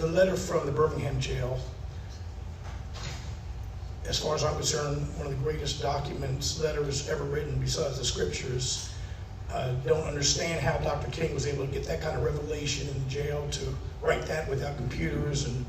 the letter from the Birmingham jail, as far as I'm concerned, one of the greatest letters ever written besides the scriptures. Don't understand how Dr. King was able to get that kind of revelation in the jail to write that without computers and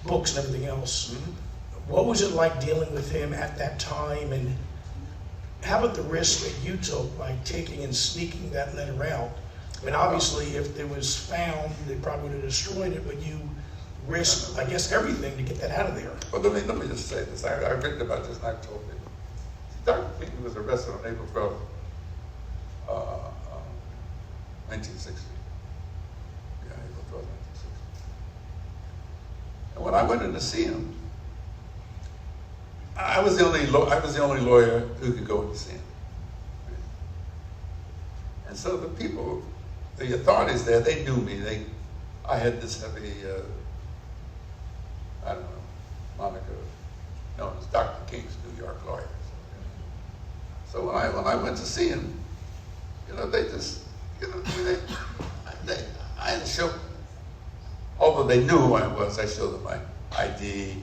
books and everything else. Mm-hmm. What was it like dealing with him at that time, and how about the risk that you took by taking and sneaking that letter out? I mean, obviously, if it was found, they probably would have destroyed it, but you risked, I guess, everything to get that out of there. Well, let me just say this. I've written about this and I've told people. Dr. King was arrested on April 12th, 1960. Yeah, April 12th, 1960. And when I went in to see him, I was the only lawyer who could go in to see him. And so the people, the authorities there, they knew me. I had this heavy, I don't know, moniker known as Dr. King's New York lawyer. So when I went to see him, they just, I had to show, although they knew who I was, I showed them my ID,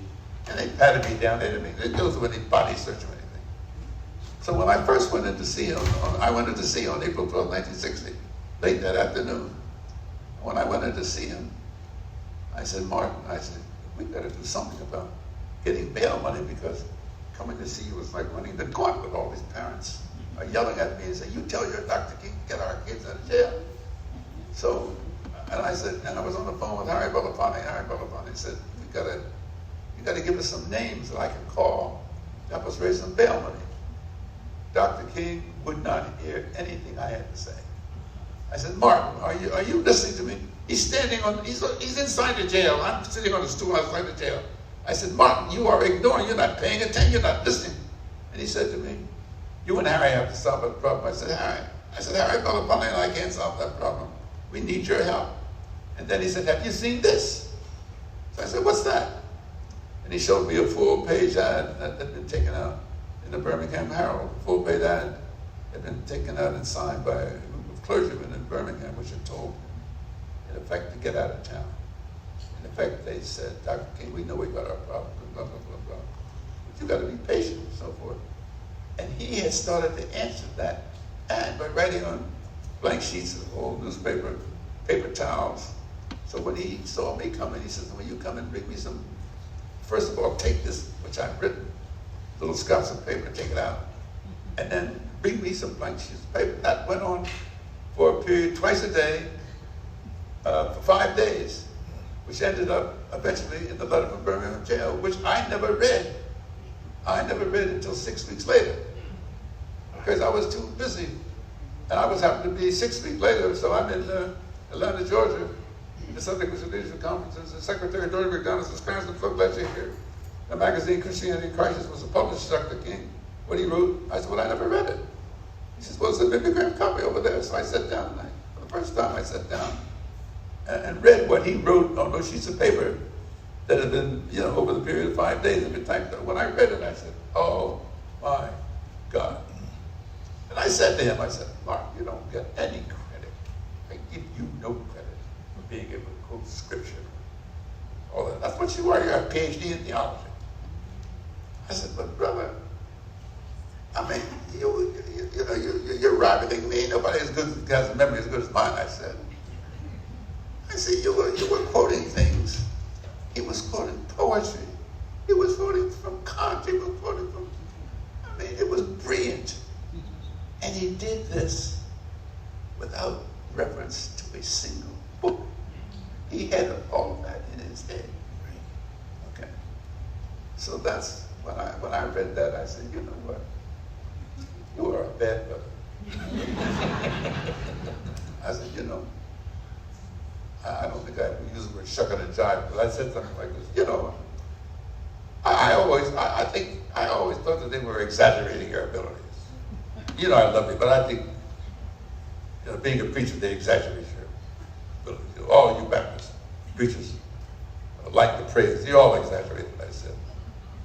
and they patted me down. They didn't go through any body search or anything. So when I first went in to see him, I went in to see him on April 12, 1960, late that afternoon. When I went in to see him, I said, Martin, we better do something about getting bail money, because coming to see you was like running the gauntlet. All these parents are yelling at me and say, you tell your Dr. King to get our kids out of jail. So, and I said, and I was on the phone with Harry Belafonte. Harry Belafonte said, you got to give us some names that I can call to help us raise some bail money. Dr. King would not hear anything I had to say. I said, Martin, are you listening to me? He's inside the jail. I'm sitting on the stool outside the jail. I said, Martin, you are ignoring, you're not paying attention, you're not listening. And he said to me, you and Harry have to solve that problem. I said, Harry Belafonte and I can't solve that problem. We need your help. And then he said, have you seen this? So I said, what's that? And he showed me a full-page ad that had been taken out in the Birmingham Herald. A full-page ad had been taken out and signed by a group of clergymen in Birmingham, which had told, in effect, to get out of town. In effect, they said, Dr. King, we know we got our problem, blah, blah, blah, blah. But you got to be patient and so forth. And he had started to answer that ad by writing on blank sheets of old newspaper, paper towels. So when he saw me coming, he says, when you come and bring me some, first of all, take this, which I've written, little scraps of paper, take it out, and then bring me some blank sheets of paper. That went on for a period, twice a day, for 5 days, which ended up eventually in the letter from Birmingham jail, which I never read. I never read until 6 weeks later, because I was too busy. And I was happened to be 6 weeks later, so I'm in Atlanta, Georgia, the Southern Christian Leadership Conference. And Secretary Dorothy McDonald says, Clarence, I'm so glad you're here. The magazine Christianity in Crisis was a published Dr. King. What he wrote, I said, well, I never read it. He says, well, it's a mimeograph copy over there. So I sat down, and for the first time I sat down and read what he wrote on those sheets of paper that had been, over the period of 5 days, had been typed up. When I read it, I said, oh my God. And I said to him, Mark, you don't get any credit. I give you no credit for being able to quote scripture. All that. That's what you are. You're a PhD in theology. I said, but brother, I mean, you're rivaling me. Nobody has a memory as good as mine, I said. You were quoting things. He was quoting poetry. He was quoting from Kant. He was quoting from, it was brilliant. And he did this without reference to a single book. He had all of that in his head. Okay. So that's, when I read that, I said, you know what? You are a bad brother. I said, I don't think I use the word shucking and jive, but I said something like this, I always thought that they were exaggerating your abilities. I love you, but I think, being a preacher, they exaggerate your abilities. All you Baptist preachers like the praise. You all exaggerate what I said.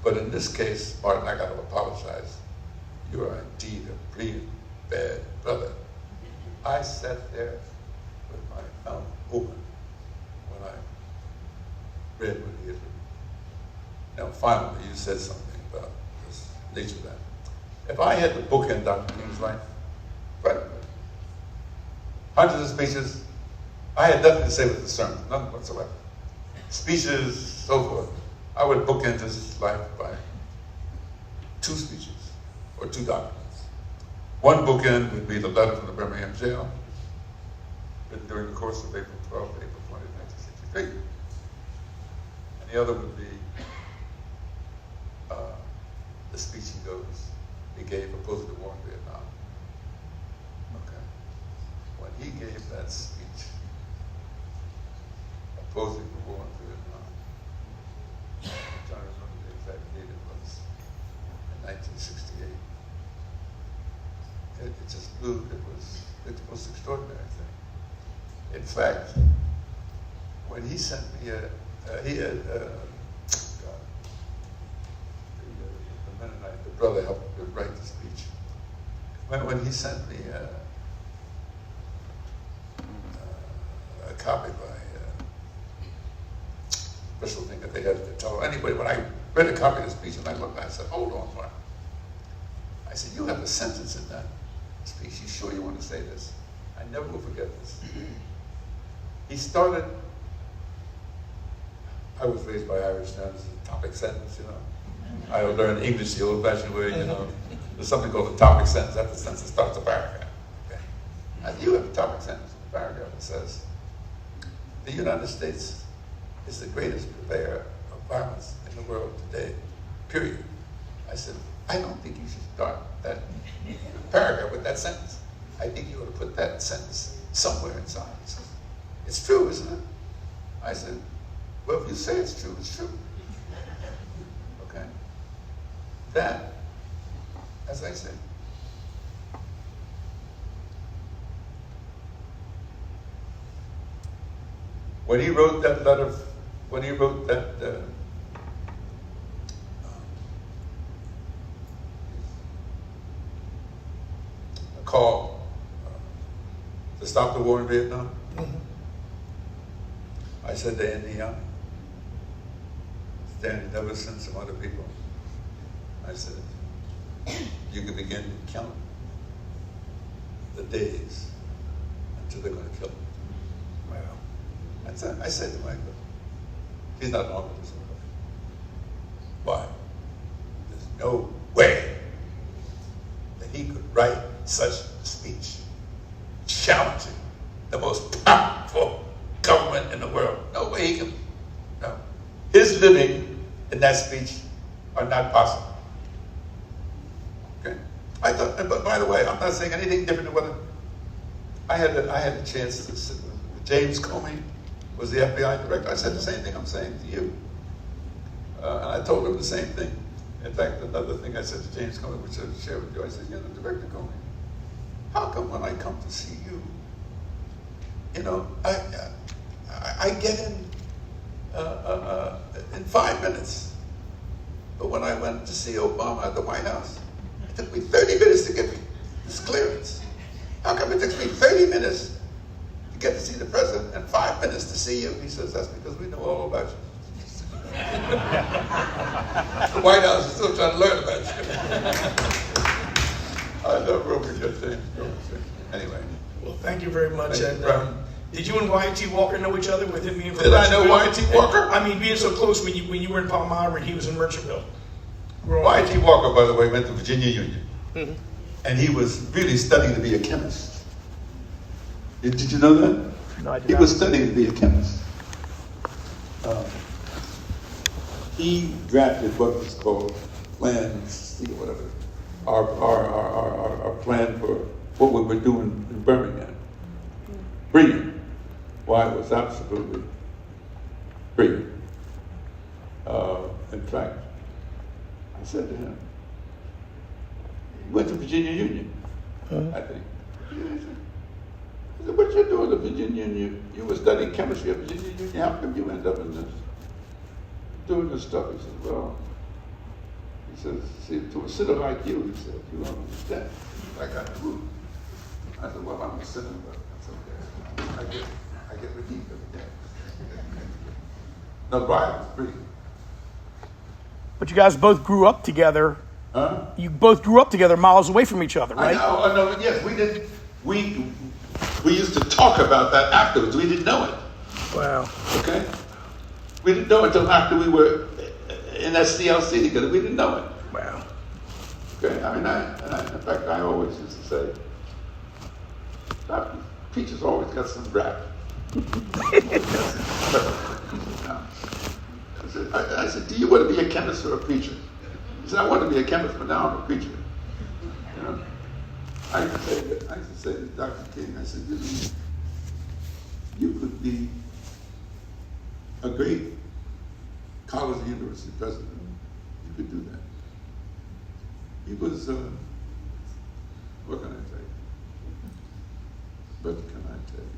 But in this case, Martin, I got to apologize. You are indeed a brilliant, bad brother. I sat there with my mouth open when I read what he had written. Now, finally, you said something about this nature of that. If I had to bookend Dr. King's life, right, hundreds of speeches, I had nothing to say with the sermon, none whatsoever. Speeches, so forth. I would bookend his life by 2 speeches or 2 documents. One bookend would be the letter from the Birmingham jail, written during the course of April 12th, April 20th, 1963. And the other would be the speech he gave opposing the war in Vietnam. Okay. When he gave that speech opposing the war in Vietnam, I'm trying to remember the exact date it was, in 1968. It just blew, it was the most extraordinary thing. In fact, when he sent me the brother helped to write the speech. When he sent me a copy by special thing that they had to tell anybody, when I read a copy of the speech and I looked, I said, hold on, Mark. I said, you have a sentence in that speech. You sure you want to say this? I never will forget this. He started, I was raised by Irish standards, topic sentence, you know. I learned English the old-fashioned way, you know. There's something called a topic sentence. After the sentence starts a paragraph. Okay. Now, you have a topic sentence, a paragraph that says, the United States is the greatest purveyor of violence in the world today, period. I said, I don't think you should start that paragraph with that sentence. I think you ought to put that sentence somewhere inside. He says, it's true, isn't it? I said, well, if you say it's true, it's true. Okay? That, as I said, when he wrote that letter, when he wrote that call to stop the war in Vietnam, I said to Andy Young, Stanley Nevison, some other people, I said, you can begin to count the days until they're going to kill him. Wow. I said to Michael, he's not long with this one. Why? There's no way that he could write such a speech challenging the most powerful government in the world. No way he can. No. His living in that speech are not possible. Okay? I thought, but by the way, I'm not saying anything different than what I had a chance to sit with James Comey, was the FBI director. I said the same thing I'm saying to you. And I told him the same thing. In fact, another thing I said to James Comey, which I share with you, I said, you know, Director Comey, how come when I come to see you, you know, I get in 5 minutes. But when I went to see Obama at the White House, it took me 30 minutes to get this clearance. How come it takes me 30 minutes to get to see the president and 5 minutes to see you? He says, that's because we know all about you. The White House is still trying to learn about you. I love Robert James. Anyway. Well, thank you very much. And, did you and Y.T. Walker know each other with him being from Did I know Y.T. Walker? I mean, being so close when you were in Palmyra and he was in Merchantville. Y.T. Walker, by the way, went to Virginia Union. Mm-hmm. And he was really studying to be a chemist. Did you know that? No, I did He not. was studying to be a chemist. He drafted what was called plans, whatever, our plan for what we were doing in Birmingham. Brilliant. Why, it was absolutely brilliant. In fact, I said to him, he went to Virginia Union, I think. I said, what you doing at Virginia Union? You were studying chemistry at Virginia Union. How come you end up in this, doing this stuff? He said, well, he says, see, to a sinner like you, he said, you don't understand. I got the root. I said, well, I'm a sinner, but that's okay. I get relief every day. No, Brian was pretty. But you guys both grew up together. Huh? You both grew up together miles away from each other, right? I know, yes, we did. We used to talk about that afterwards. We didn't know it. Wow. Okay? We didn't know it until after we were in SCLC together. We didn't know it. Wow. Okay? I mean, in fact, I always used to say, Dr. Peaches always got some rap. I said, do you want to be a chemist or a preacher? He said, I want to be a chemist, but now I'm a preacher. You know? I used to say to Dr. King, I said, you could be a great college and university president. You could do that. He was, what can I tell you? What can I tell you?